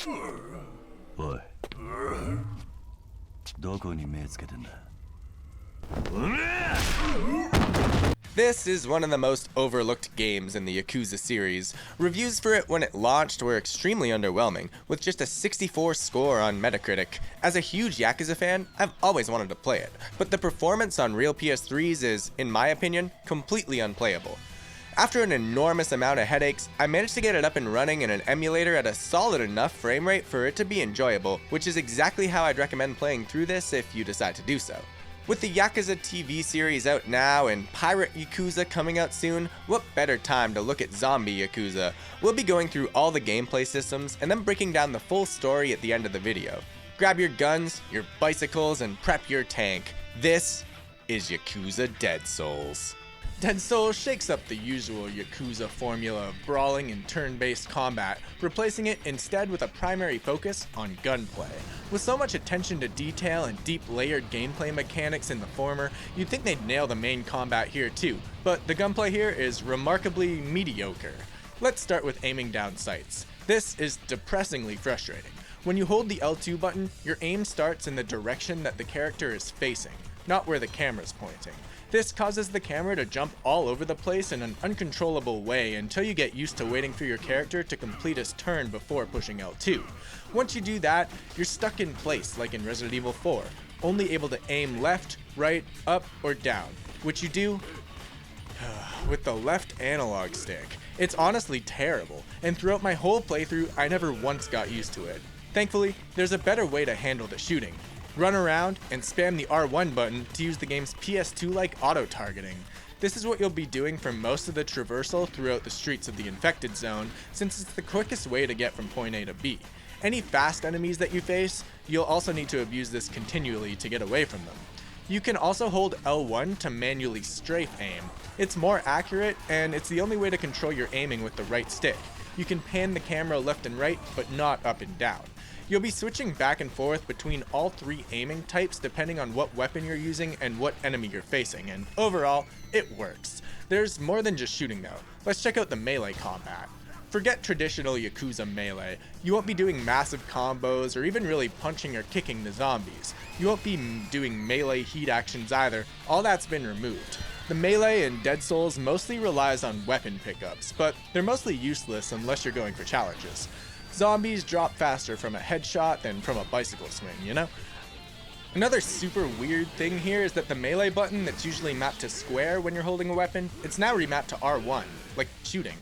おい、どこに目つけてんだ。 This is one of the most overlooked games in the Yakuza series. Reviews for it when it launched were extremely underwhelming, with just a 64 score on Metacritic. As a huge Yakuza fan, I've always wanted to play it, but the performance on real PS3s is, in my opinion, completely unplayable. After an enormous amount of headaches, I managed to get it up and running in an emulator at a solid enough frame rate for it to be enjoyable, which is exactly how I'd recommend playing through this if you decide to do so. With the Yakuza TV series out now and Pirate Yakuza coming out soon, what better time to look at Zombie Yakuza? We'll be going through all the gameplay systems and then breaking down the full story at the end of the video. Grab your guns, your bicycles, and prep your tank. This is Yakuza Dead Souls. Dead Souls shakes up the usual Yakuza formula of brawling and turn-based combat, replacing it instead with a primary focus on gunplay. With so much attention to detail and deep layered gameplay mechanics in the former, you'd think they'd nail the main combat here too, but the gunplay here is remarkably mediocre. Let's start with aiming down sights. This is depressingly frustrating. When you hold the L2 button, your aim starts in the direction that the character is facing, not where the camera's pointing. This causes the camera to jump all over the place in an uncontrollable way until you get used to waiting for your character to complete his turn before pushing L2. Once you do that, you're stuck in place like in Resident Evil 4, only able to aim left, right, up, or down, which you do with the left analog stick. It's honestly terrible, and throughout my whole playthrough, I never once got used to it. Thankfully, there's a better way to handle the shooting. Run around and spam the R1 button to use the game's PS2-like auto-targeting. This is what you'll be doing for most of the traversal throughout the streets of the infected zone, since it's the quickest way to get from point A to B. Any fast enemies that you face, you'll also need to abuse this continually to get away from them. You can also hold L1 to manually strafe aim. It's more accurate, and it's the only way to control your aiming with the right stick. You can pan the camera left and right, but not up and down. You'll be switching back and forth between all three aiming types depending on what weapon you're using and what enemy you're facing, and overall, it works. There's more than just shooting though. Let's check out the melee combat. Forget traditional Yakuza melee. You won't be doing massive combos or even really punching or kicking the zombies. You won't be doing melee heat actions either, all that's been removed. The melee in Dead Souls mostly relies on weapon pickups, but they're mostly useless unless you're going for challenges. Zombies drop faster from a headshot than from a bicycle swing, you know? Another super weird thing here is that the melee button that's usually mapped to square when you're holding a weapon, it's now remapped to R1, like shooting.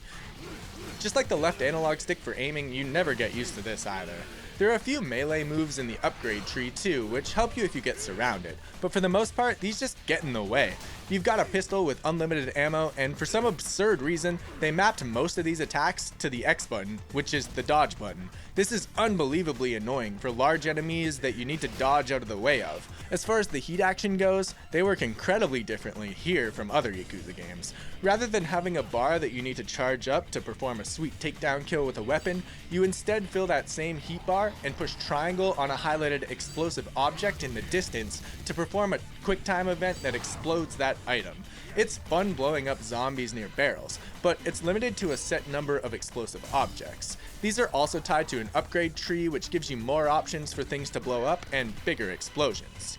Just like the left analog stick for aiming, you never get used to this either. There are a few melee moves in the upgrade tree too, which help you if you get surrounded, but for the most part, these just get in the way. You've got a pistol with unlimited ammo, and for some absurd reason, they mapped most of these attacks to the X button, which is the dodge button. This is unbelievably annoying for large enemies that you need to dodge out of the way of. As far as the heat action goes, they work incredibly differently here from other Yakuza games. Rather than having a bar that you need to charge up to perform a sweet takedown kill with a weapon, you instead fill that same heat bar and push triangle on a highlighted explosive object in the distance to perform a quick time event that explodes that item. It's fun blowing up zombies near barrels, but it's limited to a set number of explosive objects. These are also tied to an upgrade tree which gives you more options for things to blow up and bigger explosions.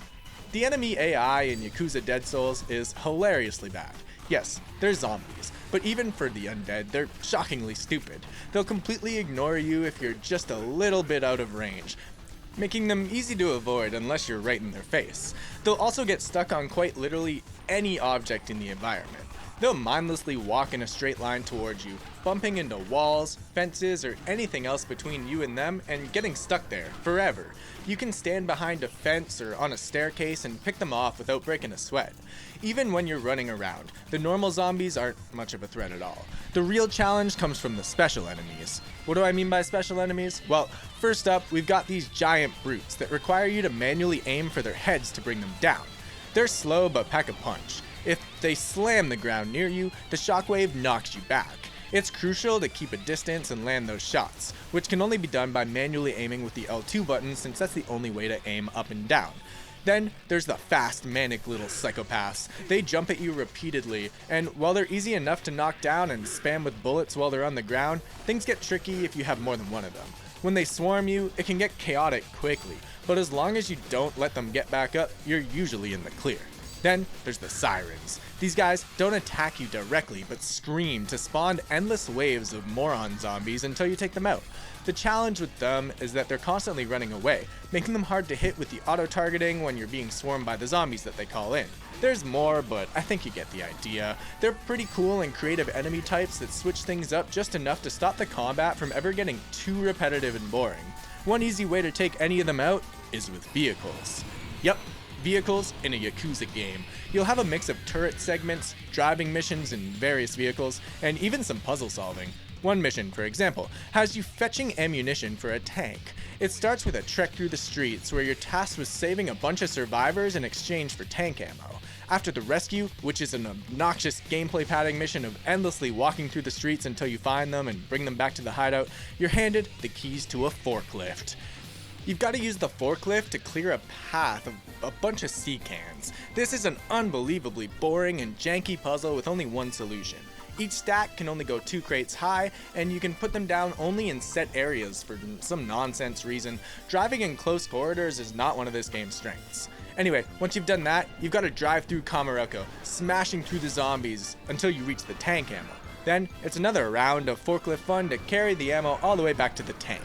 The enemy AI in Yakuza Dead Souls is hilariously bad. Yes, they're zombies, but even for the undead, they're shockingly stupid. They'll completely ignore you if you're just a little bit out of range, making them easy to avoid unless you're right in their face. They'll also get stuck on quite literally any object in the environment. They'll mindlessly walk in a straight line towards you, bumping into walls, fences, or anything else between you and them and getting stuck there forever. You can stand behind a fence or on a staircase and pick them off without breaking a sweat. Even when you're running around, the normal zombies aren't much of a threat at all. The real challenge comes from the special enemies. What do I mean by special enemies? Well, first up, we've got these giant brutes that require you to manually aim for their heads to bring them down. They're slow but pack a punch. If they slam the ground near you, the shockwave knocks you back. It's crucial to keep a distance and land those shots, which can only be done by manually aiming with the L2 button since that's the only way to aim up and down. Then there's the fast, manic little psychopaths. They jump at you repeatedly, and while they're easy enough to knock down and spam with bullets while they're on the ground, things get tricky if you have more than one of them. When they swarm you, it can get chaotic quickly, but as long as you don't let them get back up, you're usually in the clear. Then there's the sirens. These guys don't attack you directly, but scream to spawn endless waves of moron zombies until you take them out. The challenge with them is that they're constantly running away, making them hard to hit with the auto-targeting when you're being swarmed by the zombies that they call in. There's more, but I think you get the idea. They're pretty cool and creative enemy types that switch things up just enough to stop the combat from ever getting too repetitive and boring. One easy way to take any of them out is with vehicles. Yep, vehicles in a Yakuza game. You'll have a mix of turret segments, driving missions in various vehicles, and even some puzzle solving. One mission, for example, has you fetching ammunition for a tank. It starts with a trek through the streets where you're tasked with saving a bunch of survivors in exchange for tank ammo. After the rescue, which is an obnoxious gameplay padding mission of endlessly walking through the streets until you find them and bring them back to the hideout, you're handed the keys to a forklift. You've got to use the forklift to clear a path of a bunch of sea cans. This is an unbelievably boring and janky puzzle with only one solution. Each stack can only go 2 crates high, and you can put them down only in set areas for some nonsense reason. Driving in close corridors is not one of this game's strengths. Anyway, once you've done that, you've got to drive through Kamurocho, smashing through the zombies until you reach the tank ammo. Then, it's another round of forklift fun to carry the ammo all the way back to the tank.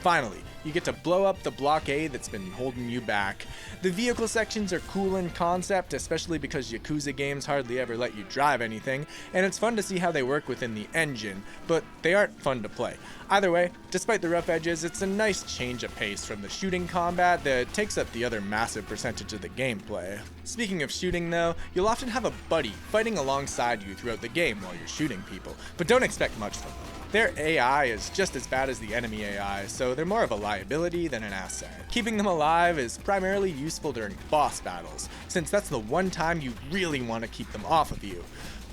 Finally, you get to blow up the blockade that's been holding you back. The vehicle sections are cool in concept, especially because Yakuza games hardly ever let you drive anything, and it's fun to see how they work within the engine, but they aren't fun to play. Either way, despite the rough edges, it's a nice change of pace from the shooting combat that takes up the other massive percentage of the gameplay. Speaking of shooting though, you'll often have a buddy fighting alongside you throughout the game while you're shooting people, but don't expect much from them. Their AI is just as bad as the enemy AI, so they're more of a liability than an asset. Keeping them alive is primarily useful during boss battles, since that's the one time you really want to keep them off of you.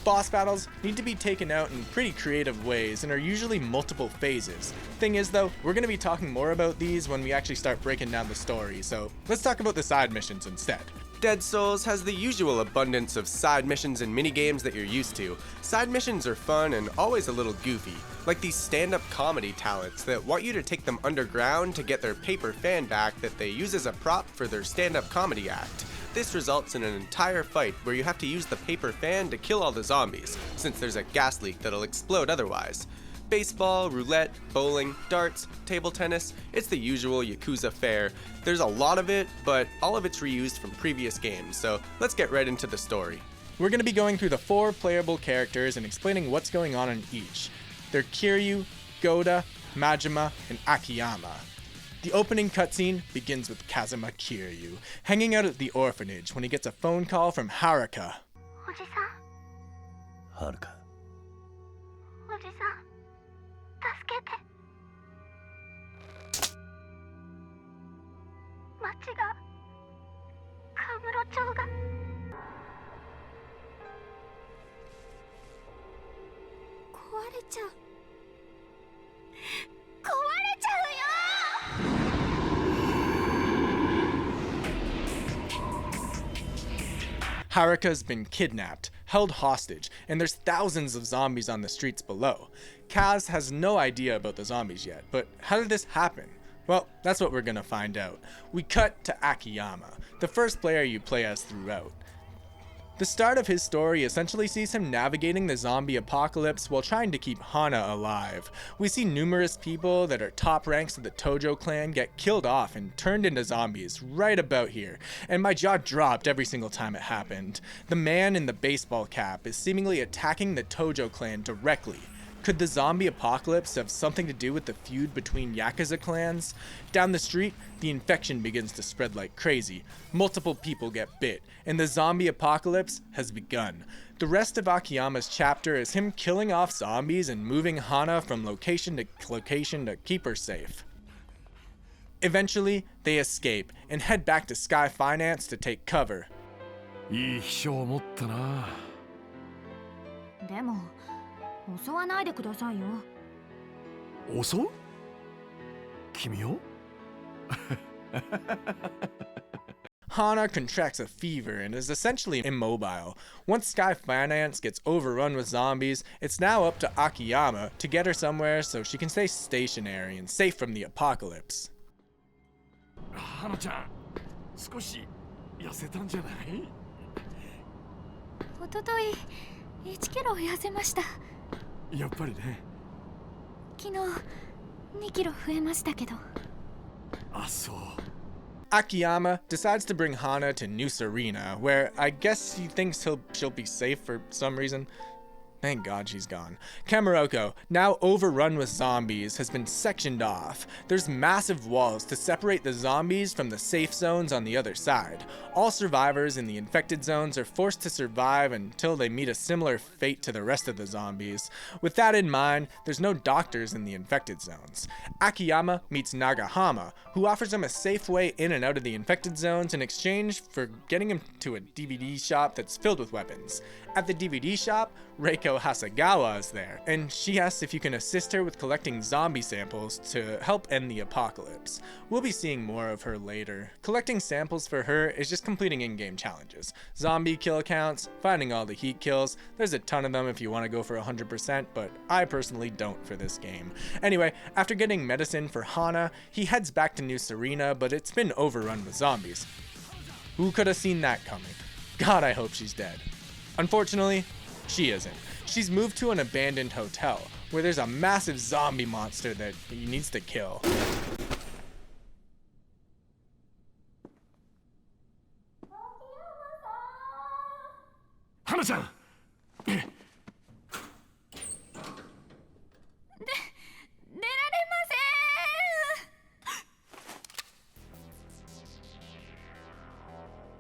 Boss battles need to be taken out in pretty creative ways and are usually multiple phases. Thing is though, we're going to be talking more about these when we actually start breaking down the story, so let's talk about the side missions instead. Dead Souls has the usual abundance of side missions and minigames that you're used to. Side missions are fun and always a little goofy, like these stand-up comedy talents that want you to take them underground to get their paper fan back that they use as a prop for their stand-up comedy act. This results in an entire fight where you have to use the paper fan to kill all the zombies, since there's a gas leak that'll explode otherwise. Baseball, roulette, bowling, darts, table tennis, it's the usual Yakuza fare. There's a lot of it, but all of it's reused from previous games, so let's get right into the story. We're going to be going through the 4 playable characters and explaining what's going on in each. They're Kiryu, Goda, Majima, and Akiyama. The opening cutscene begins with Kazama Kiryu hanging out at the orphanage when he gets a phone call from Haruka. Haruka. 助けて。町がカムロ町が壊れちゃう。壊れちゃうよ。 Haruka's been kidnapped, held hostage, and there's thousands of zombies on the streets below. Kaz has no idea about the zombies yet, but how did this happen? Well, that's what we're gonna find out. We cut to Akiyama, the first player you play as throughout. The start of his story essentially sees him navigating the zombie apocalypse while trying to keep Hana alive. We see numerous people that are top ranks of the Tojo clan get killed off and turned into zombies right about here, and my jaw dropped every single time it happened. The man in the baseball cap is seemingly attacking the Tojo clan directly. Could the zombie apocalypse have something to do with the feud between Yakuza clans? Down the street, the infection begins to spread like crazy. Multiple people get bit, and the zombie apocalypse has begun. The rest of Akiyama's chapter is him killing off zombies and moving Hana from location to location to keep her safe. Eventually, they escape and head back to Sky Finance to take cover. いい秘書を持ったな。でも襲わないでくださいよ。襲う？君を？ Hana contracts a fever and is essentially immobile. Once Sky Finance gets overrun with zombies, it's now up to Akiyama to get her somewhere so she can stay stationary and safe from the apocalypse. 花ちゃん少し痩せたんじゃない？おととい1キロ痩せました。やっぱりね。昨日2キロ増えましたけど。あ、そう。 Akiyama decides to bring Hana to New Serena, where I guess he thinks she'll be safe for some reason. Thank God she's gone. Kamurocho, now overrun with zombies, has been sectioned off. There's massive walls to separate the zombies from the safe zones on the other side. All survivors in the infected zones are forced to survive until they meet a similar fate to the rest of the zombies. With that in mind, there's no doctors in the infected zones. Akiyama meets Nagahama, who offers him a safe way in and out of the infected zones in exchange for getting him to a DVD shop that's filled with weapons. At the DVD shop, Reiko Hasegawa is there, and she asks if you can assist her with collecting zombie samples to help end the apocalypse. We'll be seeing more of her later. Collecting samples for her is just completing in-game challenges. Zombie kill counts, finding all the heat kills, there's a ton of them if you want to go for 100%, but I personally don't for this game. Anyway, after getting medicine for Hana, he heads back to New Serena, but it's been overrun with zombies. Who could have seen that coming? God, I hope she's dead. Unfortunately, she isn't. She's moved to an abandoned hotel, where there's a massive zombie monster that he needs to kill. Hana-chan! 出られませ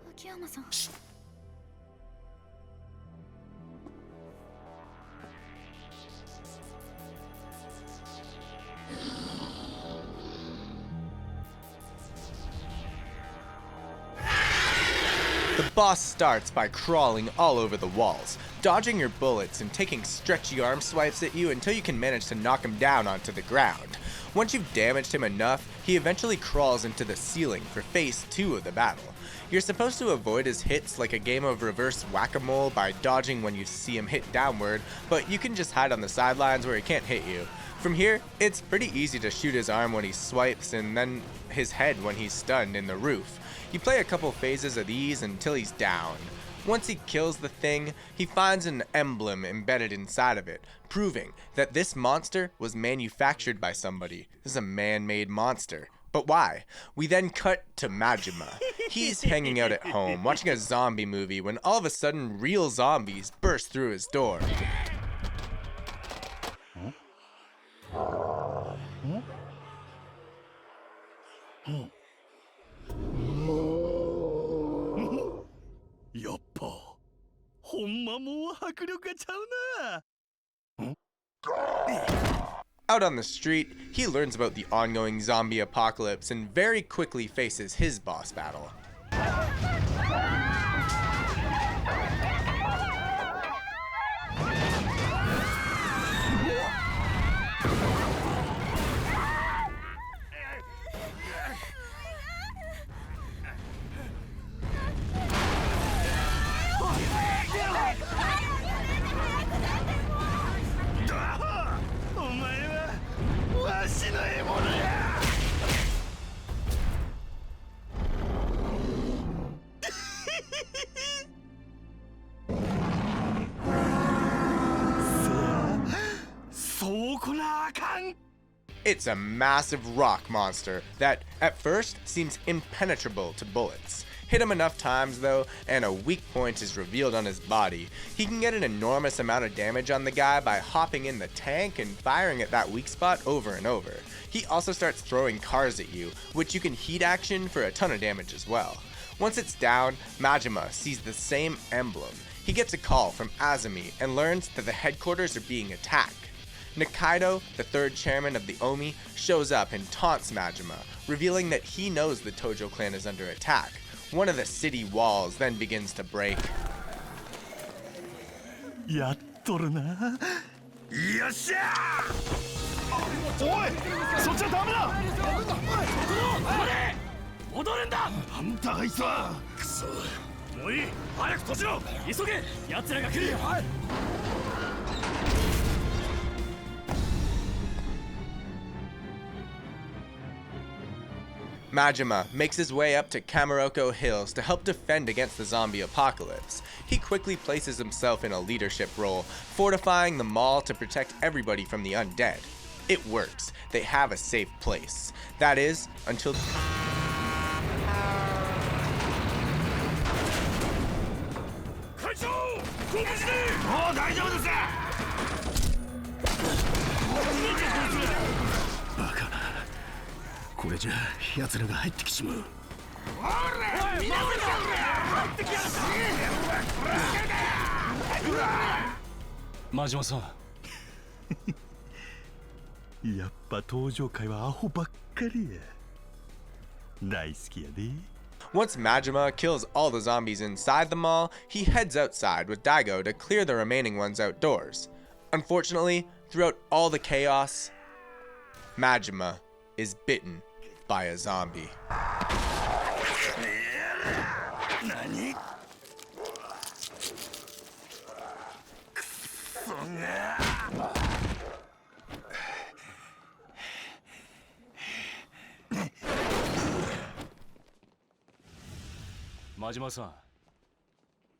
ん。秋山さん。 The boss starts by crawling all over the walls, dodging your bullets and taking stretchy arm swipes at you until you can manage to knock him down onto the ground. Once you've damaged him enough, he eventually crawls into the ceiling for phase 2 of the battle. You're supposed to avoid his hits like a game of reverse whack-a-mole by dodging when you see him hit downward, but you can just hide on the sidelines where he can't hit you. From here, it's pretty easy to shoot his arm when he swipes and then his head when he's stunned in the roof. You play a couple phases of these until he's down. Once he kills the thing, he finds an emblem embedded inside of it, proving that this monster was manufactured by somebody. This is a man-made monster. But why? We then cut to Majima. He's hanging out at home, watching a zombie movie when all of a sudden real zombies burst through his door. Huh? やっぱほんまもう迫力がちゃうな。 Out on the street, he learns about the ongoing zombie apocalypse and very quickly faces his boss battle. It's a massive rock monster that, at first, seems impenetrable to bullets. Hit him enough times though, and a weak point is revealed on his body. He can get an enormous amount of damage on the guy by hopping in the tank and firing at that weak spot over and over. He also starts throwing cars at you, which you can heat action for a ton of damage as well. Once it's down, Majima sees the same emblem. He gets a call from Azumi and learns that the headquarters are being attacked. Nikaido, the third chairman of the Omi, shows up and taunts Majima, revealing that he knows the Tojo clan is under attack. One of the city walls then begins to break. やっとるな。よっしゃー！おい、そっちはダメだ！戻るんだ。あんたあいつはくそ。もういい、早く閉じろ。急げ、奴らが来るよ。Majima makes his way up to Kamurocho Hills to help defend against the zombie apocalypse. He quickly places himself in a leadership role, fortifying the mall to protect everybody from the undead. It works. They have a safe place. That is, until... 会長、ご無事で。もう大丈夫です。バカな。これじゃ奴らが入ってきちまう。おら、みんな入ってきやがった。真島さん。やっぱ登場会はアホばっかりや。大好きやで。Once Majima kills all the zombies inside the mall, he heads outside with Daigo to clear the remaining ones outdoors. Unfortunately, throughout all the chaos, Majima is bitten by a zombie. 何？くそが。真島さん、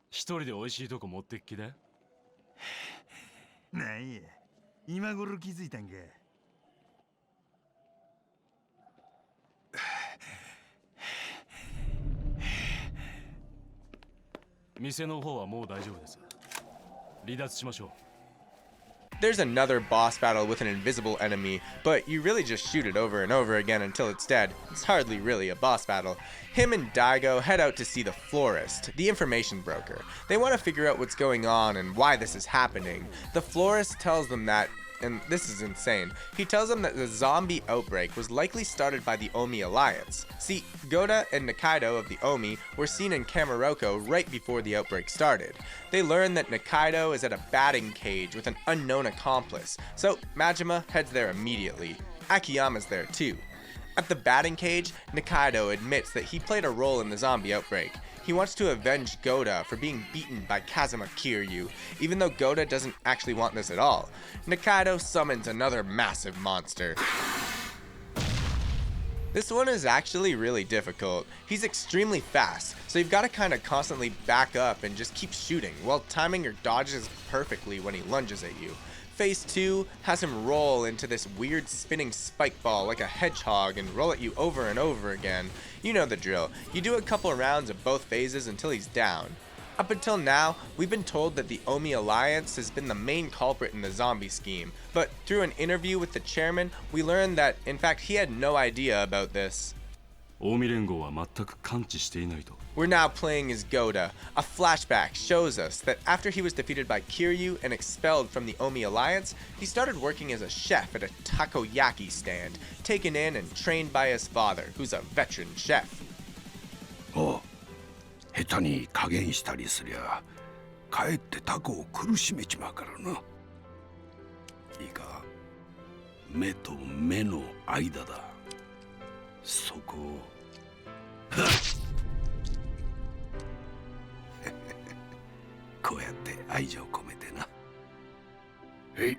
一人で美味しいとこ持ってっきだ。なんや、今頃気づいたんか。店の方はもう大丈夫です。離脱しましょう。 There's another boss battle with an invisible enemy, but you really just shoot it over and over again until it's dead. It's hardly really a boss battle. Him and Daigo head out to see the florist, the information broker. They want to figure out what's going on and why this is happening. The florist tells them that, and this is insane, he tells them that the zombie outbreak was likely started by the Omi Alliance. See, Goda and Nikaido of the Omi were seen in Kamurocho right before the outbreak started. They learn that Nikaido is at a batting cage with an unknown accomplice, so Majima heads there immediately. Akiyama's there too. At the batting cage, Nikaido admits that he played a role in the zombie outbreak. He wants to avenge Goda for being beaten by Kazama Kiryu, even though Goda doesn't actually want this at all. Nikaido summons another massive monster. This one is actually really difficult. He's extremely fast, so you've got to kind of constantly back up and just keep shooting while timing your dodges perfectly when he lunges at you. Phase 2 has him roll into this weird spinning spike ball like a hedgehog and roll at you over and over again. You know the drill. You do a couple rounds of both phases until he's down. Up until now, we've been told that the Omi Alliance has been the main culprit in the zombie scheme, but through an interview with the chairman, we learned that, in fact, he had no idea about this. We're now playing as Goda. A flashback shows us that after he was defeated by Kiryu and expelled from the Omi Alliance, he started working as a chef at a takoyaki stand, taken in and trained by his father, who's a veteran chef. 下手に加減したりすりゃかえってタコを苦しめちまうからな。いいか、目と目の間だ。そこをこうやって愛情込めてな。へい。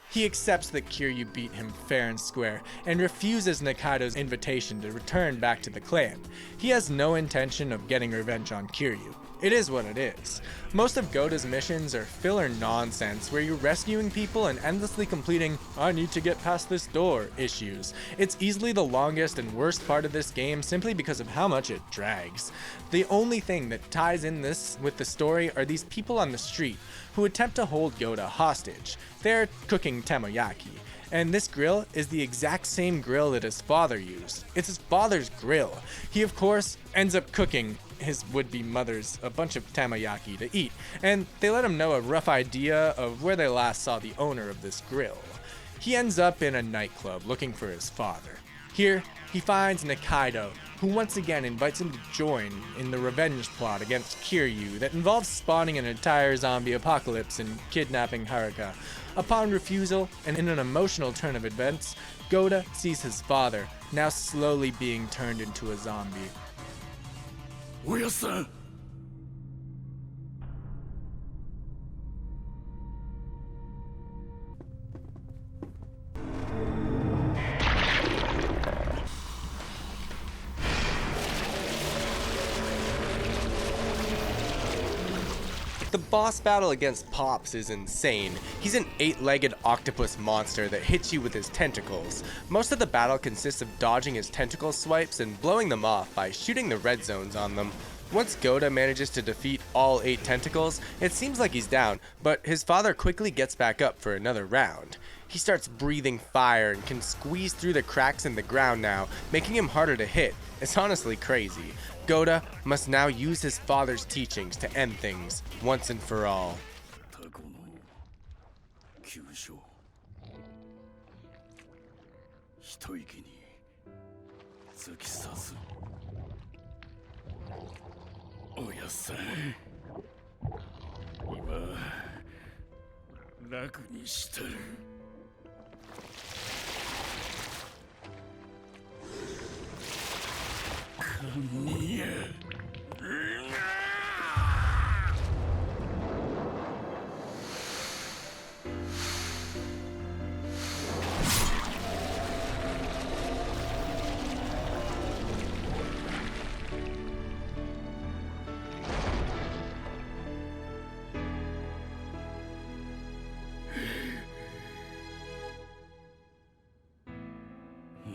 He accepts that Kiryu beat him fair and square, and refuses Nikaido's invitation to return back to the clan. He has no intention of getting revenge on Kiryu. It is what it is. Most of Goda's missions are filler nonsense where you're rescuing people and endlessly completing "I need to get past this door" issues. It's easily the longest and worst part of this game simply because of how much it drags. The only thing that ties in this with the story are these people on the street who attempt to hold Goda hostage. They're cooking temoyaki. And this grill is the exact same grill that his father used. It's his father's grill. He, of course, ends up cooking his would-be mother's a bunch of tamayaki to eat, and they let him know a rough idea of where they last saw the owner of this grill. He ends up in a nightclub looking for his father. Here, he finds Nikaido, who once again invites him to join in the revenge plot against Kiryu that involves spawning an entire zombie apocalypse and kidnapping Haruka. Upon refusal, and in an emotional turn of events, Goda sees his father, now slowly being turned into a zombie. おやっさん The boss battle against Pops is insane. He's an 8-legged octopus monster that hits you with his tentacles. Most of the battle consists of dodging his tentacle swipes and blowing them off by shooting the red zones on them. Once Goda manages to defeat all 8 tentacles, it seems like he's down, but his father quickly gets back up for another round. He starts breathing fire and can squeeze through the cracks in the ground now, making him harder to hit. It's honestly crazy. Goda must now use his father's teachings to end things once and for all. タコの急所一息に突き刺すおやっさん今楽にしたる神や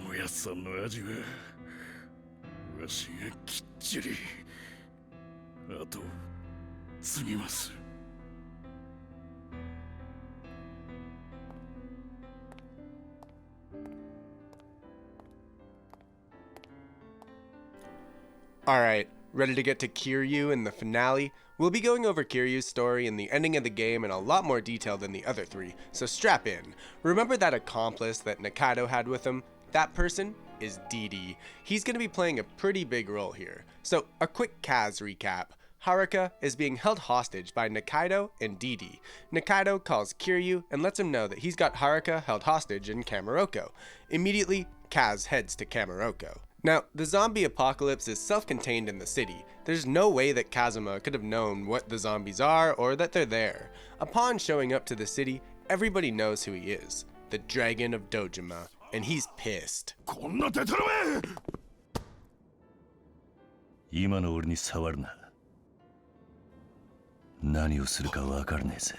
おやっさんの味はわしがきっちり後を継ぎます Alright, ready to get to Kiryu in the finale? We'll be going over Kiryu's story and the ending of the game in a lot more detail than the other 3, so strap in. Remember that accomplice that Nikaido had with him? That person is Didi. He's going to be playing a pretty big role here. So a quick Kaz recap. Haruka is being held hostage by Nikaido and Didi. Nikaido calls Kiryu and lets him know that he's got Haruka held hostage in Kamurocho. Immediately, Kaz heads to Kamurocho. Now, the zombie apocalypse is self-contained in the city. There's no way that Kazama could have known what the zombies are or that they're there. Upon showing up to the city, everybody knows who he is. The Dragon of Dojima. And he's pissed. こんなデタラメ今の俺に触るな。何をするか分からねえぜ。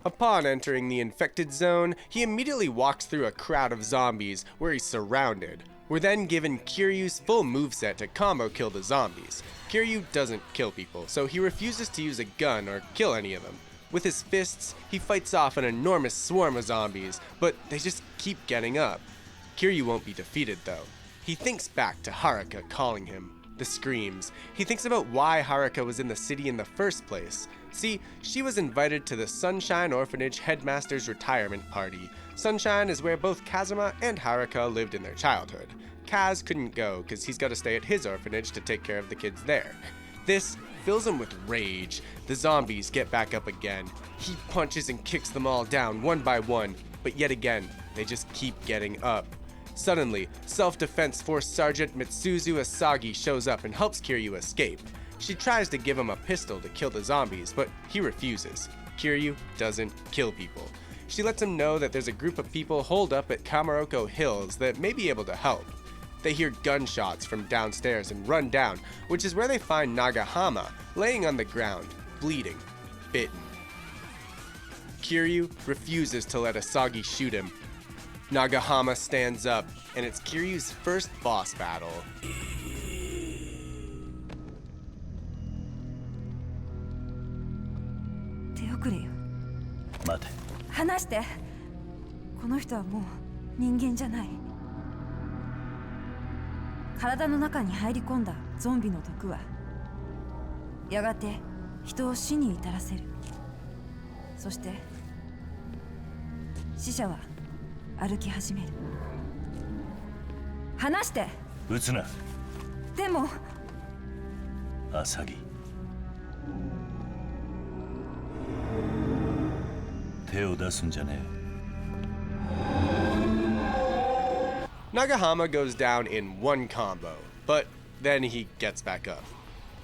Upon entering the infected zone, he immediately walks through a crowd of zombies where he's surrounded. We're then given Kiryu's full moveset to combo kill the zombies. Kiryu doesn't kill people, so he refuses to use a gun or kill any of them. With his fists, he fights off an enormous swarm of zombies, but they just keep getting up. Kiryu won't be defeated though. He thinks back to Haruka calling him. The screams. He thinks about why Haruka was in the city in the first place. See, she was invited to the Sunshine Orphanage Headmaster's retirement party. Sunshine is where both Kazama and Haruka lived in their childhood. Kaz couldn't go because he's got to stay at his orphanage to take care of the kids there. This fills him with rage. The zombies get back up again. He punches and kicks them all down one by one, but yet again, they just keep getting up. Suddenly, Self-Defense Force Sergeant Mitsuzu Asagi shows up and helps Kiryu escape. She tries to give him a pistol to kill the zombies, but he refuses. Kiryu doesn't kill people. She lets him know that there's a group of people holed up at Kamurocho Hills that may be able to help. They hear gunshots from downstairs and run down, which is where they find Nagahama laying on the ground, bleeding, bitten. Kiryu refuses to let Asagi shoot him. Nagahama stands up, and it's Kiryu's first boss battle. 手遅れよ。待て。話して。この人はもう人間じゃない。体の中に入り込んだゾンビの毒はやがて人を死に至らせる。そして死者は歩き始める。話して。撃つな。でもアサギ。手を出すんじゃね Nagahama goes down in one combo, but then he gets back up.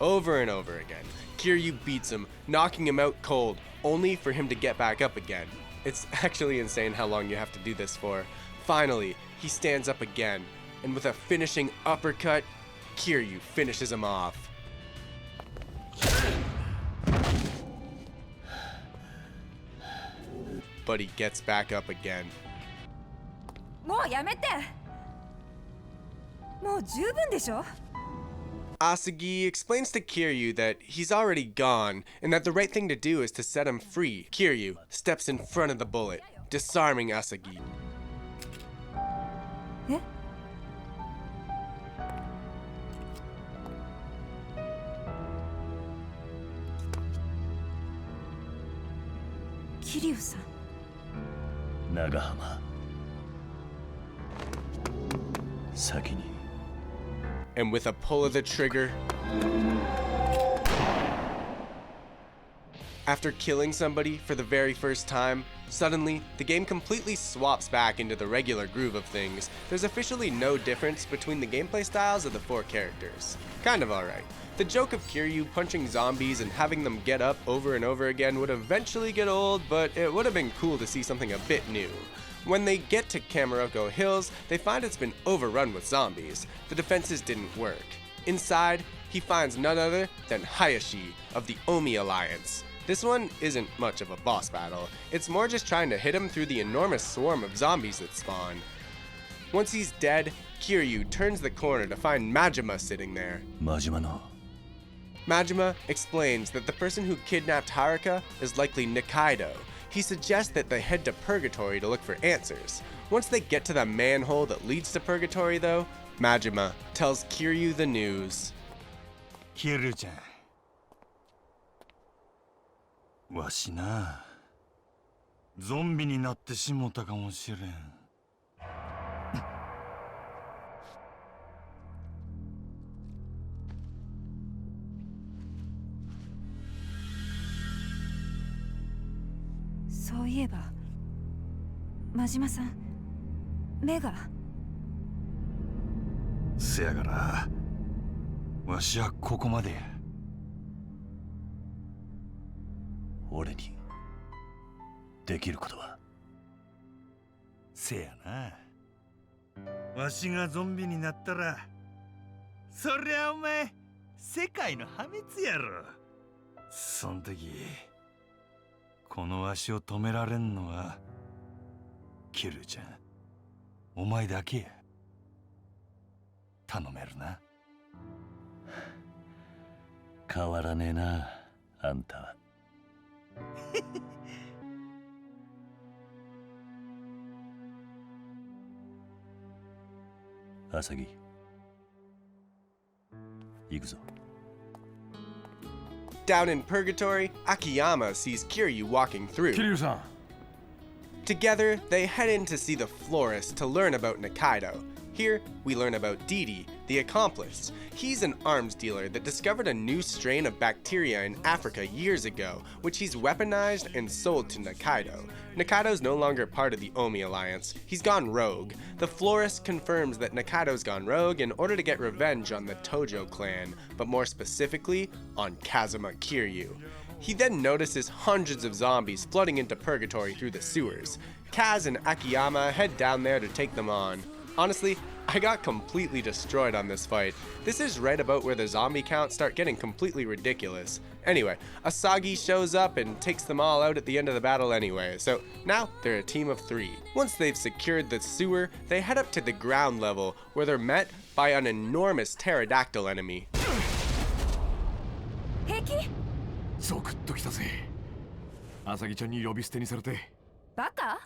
Over and over again, Kiryu beats him, knocking him out cold, only for him to get back up again. It's actually insane how long you have to do this for. Finally, he stands up again, and with a finishing uppercut, Kiryu finishes him off. But he gets back up again. もうやめて。もう十分でしょ。 Asagi explains to Kiryu that he's already gone and that the right thing to do is to set him free. Kiryu steps in front of the bullet, disarming Asagi. え？桐生さん。 長浜先に And with a pull of the trigger, after killing somebody for the very first time, suddenly the game completely swaps back into the regular groove of things. There's officially no difference between the gameplay styles of the four characters. Kind of alright. The joke of Kiryu punching zombies and having them get up over and over again would eventually get old, but it would have been cool to see something a bit new. When they get to Kamurocho Hills, they find it's been overrun with zombies. The defenses didn't work. Inside, he finds none other than Hayashi of the Omi Alliance. This one isn't much of a boss battle. It's more just trying to hit him through the enormous swarm of zombies that spawn. Once he's dead, Kiryu turns the corner to find Majima sitting there. Majima no Majima explains that the person who kidnapped Haruka is likely Nikaido. He suggests that they head to Purgatory to look for answers. Once they get to the manhole that leads to Purgatory though, Majima tells Kiryu the news. キルちゃんわしなゾンビになってしもたかもしれんそういえば真島さん目がせやからわしはここまでや俺にできることはせやなわしがゾンビになったらそりゃお前世界の破滅やろそん時このわしを止められんのはキルちゃんお前だけや頼めるな変わらねえなあんたはアサギ行くぞ Down in Purgatory, Akiyama sees Kiryu walking through. Kiryu-san. Together, they head in to see the florist to learn about Nikaido. Here, we learn about Didi, the accomplice. He's an arms dealer that discovered a new strain of bacteria in Africa years ago, which he's weaponized and sold to Nikaido. Nikaido's no longer part of the Omi Alliance. He's gone rogue. The florist confirms that Nikaido's gone rogue in order to get revenge on the Tojo clan, but more specifically, on Kazama Kiryu. He then notices hundreds of zombies flooding into Purgatory through the sewers. Kaz and Akiyama head down there to take them on. Honestly, I got completely destroyed on this fight. This is right about where the zombie counts start getting completely ridiculous. Anyway, Asagi shows up and takes them all out at the end of the battle anyway, so now they're a team of 3. Once they've secured the sewer, they head up to the ground level, where they're met by an enormous pterodactyl enemy. 平気？ゾクッときたぜ。アサギちゃんに呼び捨てにされて。バカ？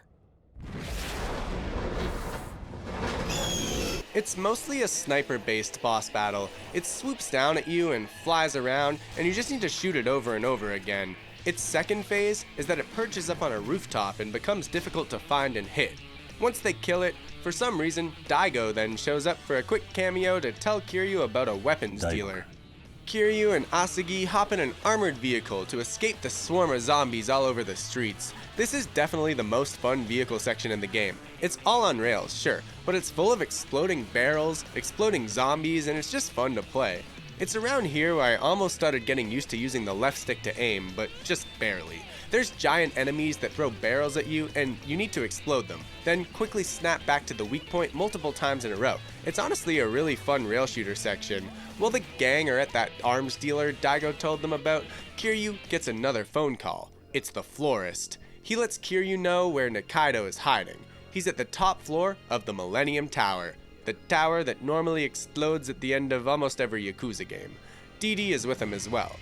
It's mostly a sniper-based boss battle. It swoops down at you and flies around, and you just need to shoot it over and over again. Its second phase is that it perches up on a rooftop and becomes difficult to find and hit. Once they kill it, for some reason, Daigo then shows up for a quick cameo to tell Kiryu about a weapons dealer. Kiryu and Asagi hop in an armored vehicle to escape the swarm of zombies all over the streets. This is definitely the most fun vehicle section in the game. It's all on rails, sure, but it's full of exploding barrels, exploding zombies, and it's just fun to play. It's around here where I almost started getting used to using the left stick to aim, but just barely. There's giant enemies that throw barrels at you, and you need to explode them, then quickly snap back to the weak point multiple times in a row. It's honestly a really fun rail shooter section. While the gang are at that arms dealer Daigo told them about, Kiryu gets another phone call. It's the florist. He lets Kiryu know where Nikaido is hiding. He's at the top floor of the Millennium Tower, the tower that normally explodes at the end of almost every Yakuza game. Didi is with him as well.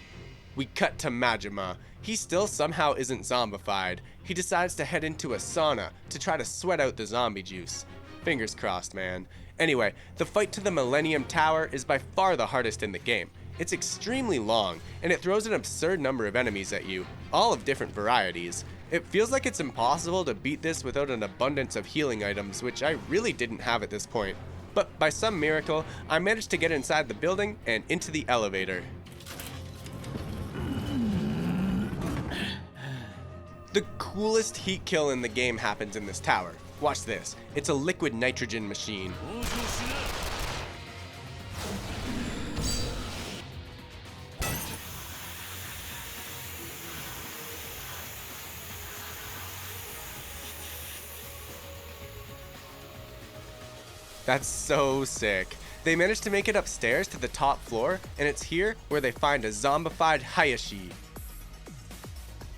We cut to Majima. He still somehow isn't zombified. He decides to head into a sauna to try to sweat out the zombie juice. Fingers crossed, man. Anyway, the fight to the Millennium Tower is by far the hardest in the game. It's extremely long, and it throws an absurd number of enemies at you, all of different varieties. It feels like it's impossible to beat this without an abundance of healing items, which I really didn't have at this point. But by some miracle, I managed to get inside the building and into the elevator. The coolest heat kill in the game happens in this tower. Watch this. It's a liquid nitrogen machine. That's so sick. They managed to make it upstairs to the top floor, and it's here where they find a zombified Hayashi.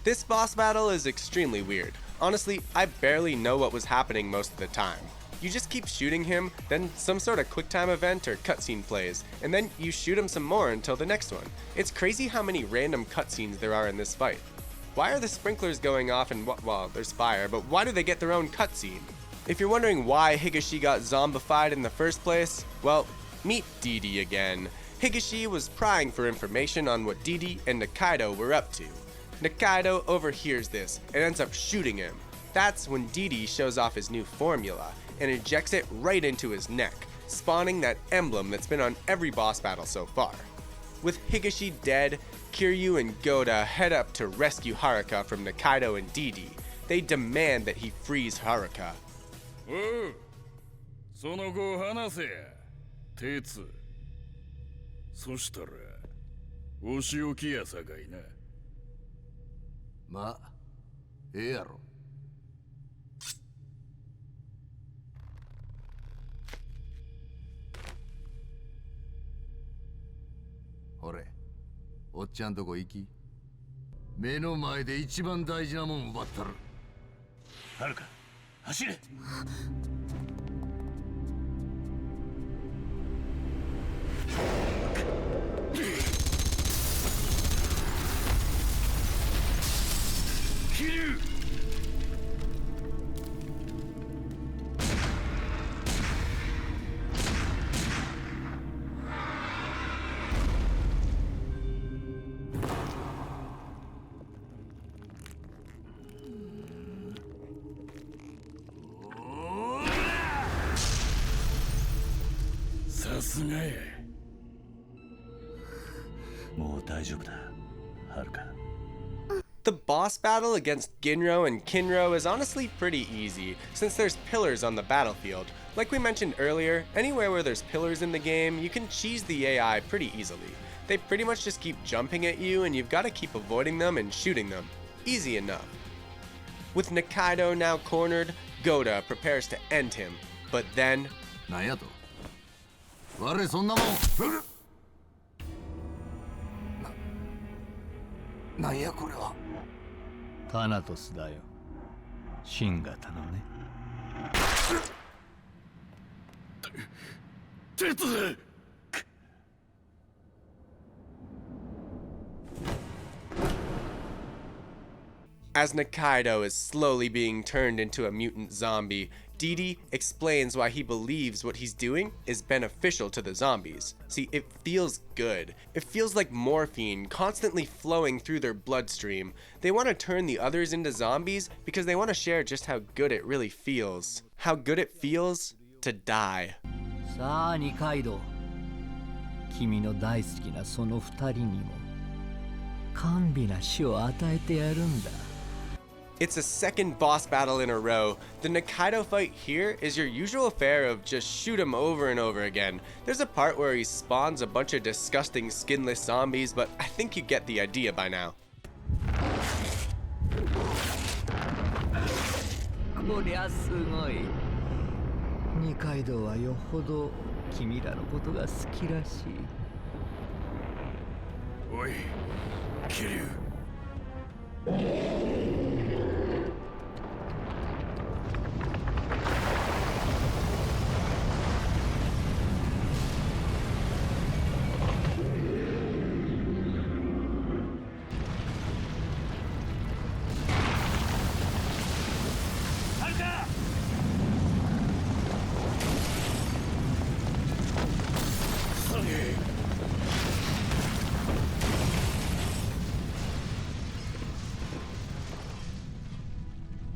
This boss battle is extremely weird. Honestly, I barely know what was happening most of the time. You just keep shooting him, then some sort of QuickTime event or cutscene plays, and then you shoot him some more until the next one. It's crazy how many random cutscenes there are in this fight. Why are the sprinklers going off and well, there's fire, but why do they get their own cutscene? If you're wondering why Higashi got zombified in the first place, well, meet Didi again. Higashi was prying for information on what Didi and Nikaido were up to. Nikaido overhears this and ends up shooting him. That's when Didi shows off his new formula and injects it right into his neck, spawning that emblem that's been on every boss battle so far. With Higashi dead, Kiryu and Goda head up to rescue Haruka from Nikaido and Didi. They demand that he frees Haruka. その後話せや鉄そしたらお仕置きやさかいなまあええやろほれおっちゃんとこ行き目の前で一番大事なもん奪ったるはるか走れ桐生さすがやもう大丈夫だはるか The boss battle against Ginro and Kinro is honestly pretty easy, since there's pillars on the battlefield. Like we mentioned earlier, anywhere where there's pillars in the game, you can cheese the AI pretty easily. They pretty much just keep jumping at you and you've got to keep avoiding them and shooting them. Easy enough. With Nikaido now cornered, Goda prepares to end him, but then... なんやと我そんなもんなんやこれはタナトスだよ新型のね鉄 As Nikaido is slowly being turned into a mutant zombie, Didi explains why he believes what he's doing is beneficial to the zombies. See, it feels good. It feels like morphine constantly flowing through their bloodstream. They want to turn the others into zombies because they want to share just how good it really feels. How good it feels to die. さあ二階堂君の大好きなその二人にも甘美な死を与えてやるんだ。 It's a second boss battle in a row. The Nikaido fight here is your usual fare of just shoot him over and over again. There's a part where he spawns a bunch of disgusting skinless zombies, but I think you get the idea by now. こりゃすごい。二階堂はよほど君らのことが好きらしい。おい桐生。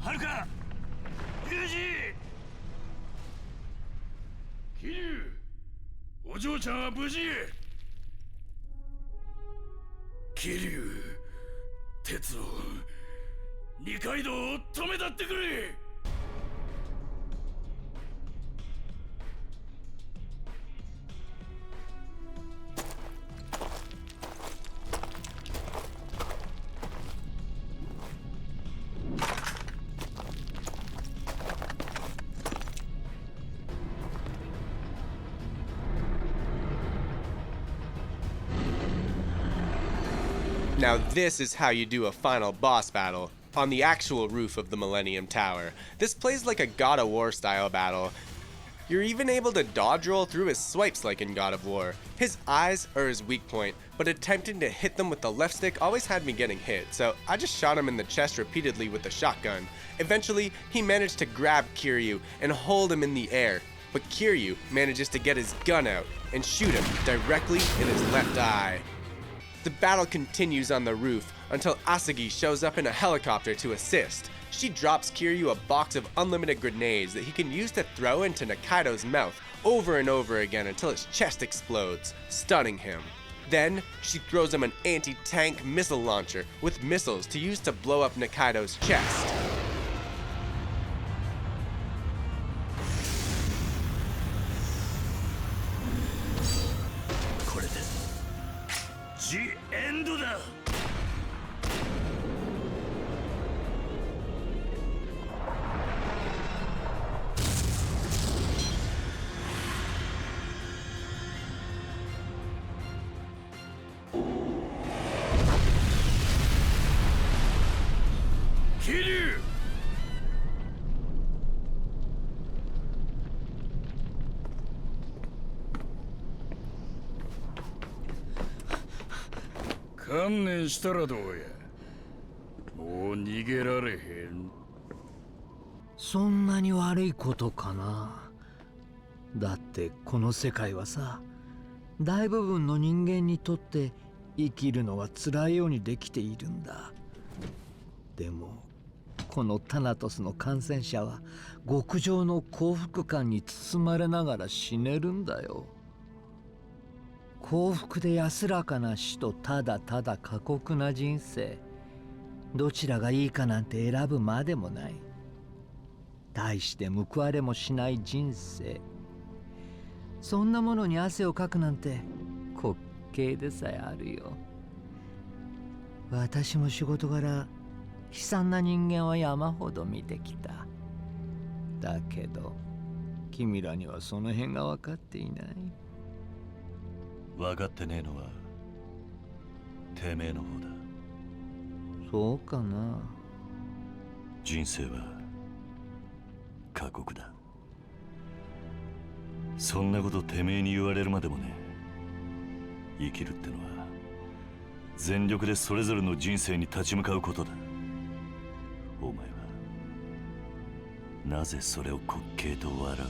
はるかユージ桐生、お嬢ちゃんは無事。桐生、鉄郎、二階堂を止めたってくれ。Now this is how you do a final boss battle, on the actual roof of the Millennium Tower. This plays like a God of War style battle. You're even able to dodge roll through his swipes like in God of War. His eyes are his weak point, but attempting to hit them with the left stick always had me getting hit, so I just shot him in the chest repeatedly with the shotgun. Eventually, he managed to grab Kiryu and hold him in the air, but Kiryu manages to get his gun out and shoot him directly in his left eye. The battle continues on the roof until Asagi shows up in a helicopter to assist. She drops Kiryu a box of unlimited grenades that he can use to throw into Nikaido's mouth over and over again until his chest explodes, stunning him. Then, she throws him an anti-tank missile launcher with missiles to use to blow up Nikaido's chest. ジ・エンドだ。桐生、観念したらどうや。もう逃げられへん。そんなに悪いことかな。だってこの世界はさ、大部分の人間にとって生きるのは辛いようにできているんだ。でもこのタナトスの感染者は極上の幸福感に包まれながら死ねるんだよ。幸福で安らかな死とただただ過酷な人生、どちらがいいかなんて選ぶまでもない。大して報われもしない人生、そんなものに汗をかくなんて滑稽でさえあるよ。私も仕事柄悲惨な人間は山ほど見てきた。だけど君らにはその辺が分かっていない。分かってねえのはてめえの方だ。そうかな。人生は過酷だ。そんなことてめえに言われるまでもね。生きるってのは全力でそれぞれの人生に立ち向かうことだ。お前はなぜそれを滑稽と笑う。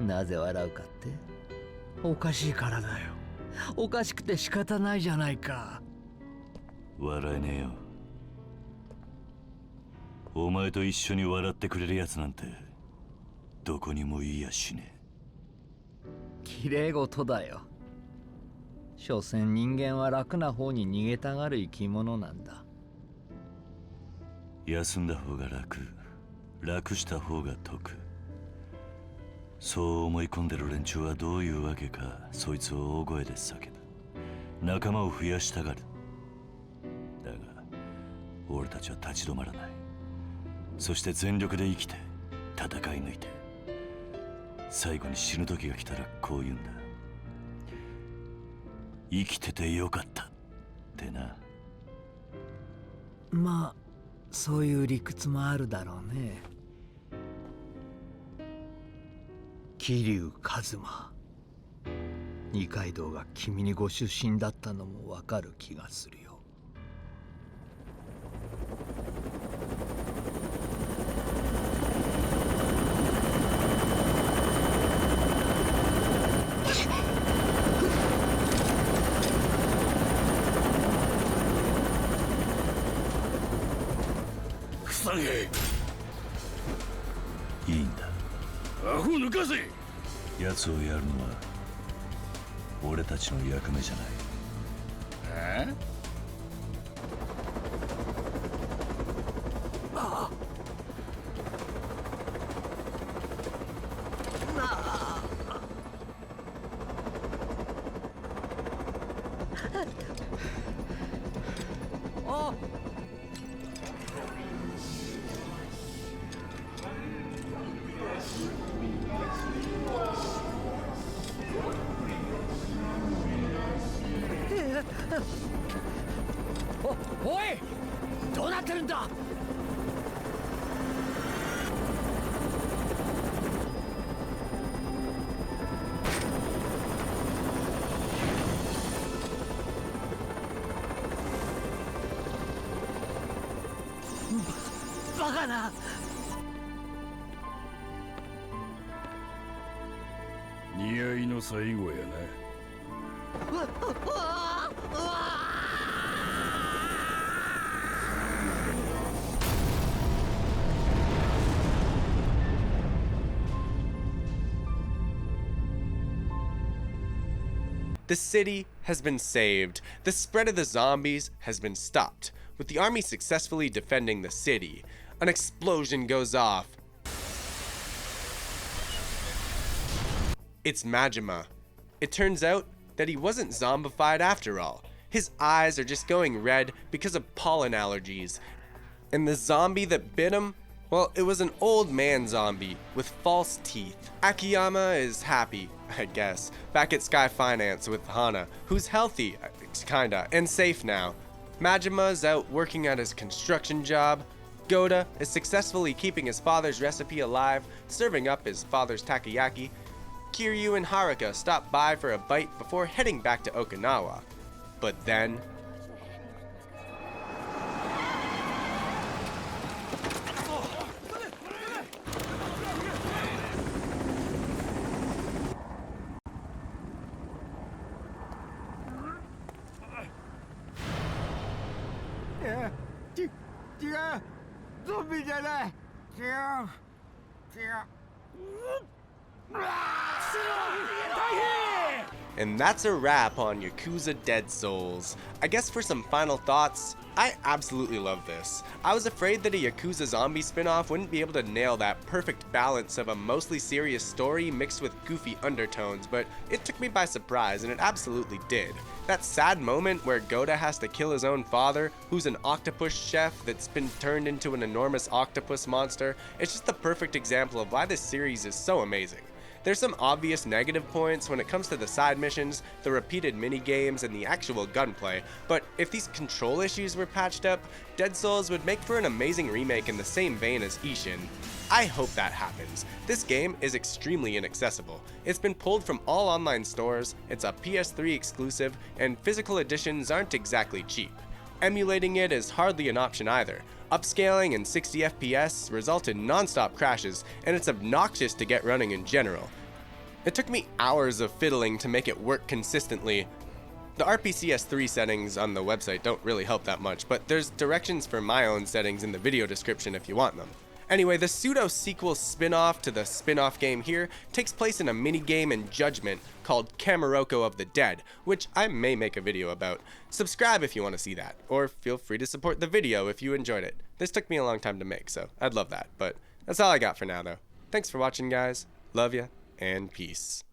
なぜ笑うかって、おかしいからだよ。おかしくて仕方ないじゃないか。笑えねえよ。お前と一緒に笑ってくれるやつなんてどこにもいやしね綺麗事だよ。所詮人間は楽な方に逃げたがる生き物なんだ。え。休んだ方が楽した方が得。そう思い込んでる連中はどういうわけかそいつを大声で叫ぶ。仲間を増やしたがる。だが俺たちは立ち止まらない。そして全力で生きて戦い抜いて最後に死ぬ時が来たらこう言うんだ。生きててよかったってな。まあそういう理屈もあるだろうね。桐生一馬、二階堂が君にご出身だったのもわかる気がするよ。草毛、いいんだ。アホ抜かせ。奴をやるのは俺たちの役目じゃない。おい、どうなってるんだ。バカな。似合いの最後やな。The city has been saved. The spread of the zombies has been stopped. With the army successfully defending the city, an explosion goes off. It's Majima. It turns out that he wasn't zombified after all. His eyes are just going red because of pollen allergies. And the zombie that bit him, well, it was an old man zombie with false teeth. Akiyama is happy, I guess, back at Sky Finance with Hana, who's healthy, kinda, and safe now. Majima's out working at his construction job. Goda is successfully keeping his father's recipe alive, serving up his father's takoyaki. Kiryu and Haruka stop by for a bite before heading back to Okinawa. But then... And that's a wrap on Yakuza Dead Souls. I guess for some final thoughts, I absolutely love this. I was afraid that a Yakuza zombie spin-off wouldn't be able to nail that perfect balance of a mostly serious story mixed with goofy undertones, but it took me by surprise and it absolutely did. That sad moment where Goda has to kill his own father, who's an octopus chef that's been turned into an enormous octopus monster, it's just the perfect example of why this series is so amazing. There's some obvious negative points when it comes to the side missions, the repeated mini-games, and the actual gunplay, but if these control issues were patched up, Dead Souls would make for an amazing remake in the same vein as Ishin. I hope that happens. This game is extremely inaccessible. It's been pulled from all online stores, it's a PS3 exclusive, and physical editions aren't exactly cheap. Emulating it is hardly an option either. Upscaling in 60 FPS result in nonstop crashes, and it's obnoxious to get running in general. It took me hours of fiddling to make it work consistently, The RPCS3 settings on the website don't really help that much, but there's directions for my own settings in the video description if you want them. Anyway, the pseudo-sequel spin-off to the spin-off game here takes place in a mini-game in Judgment called Kamurocho of the Dead, which I may make a video about. Subscribe if you want to see that, or feel free to support the video if you enjoyed it. This took me a long time to make, so I'd love that, but that's all I got for now though. Thanks for watching, guys. Love ya, and peace.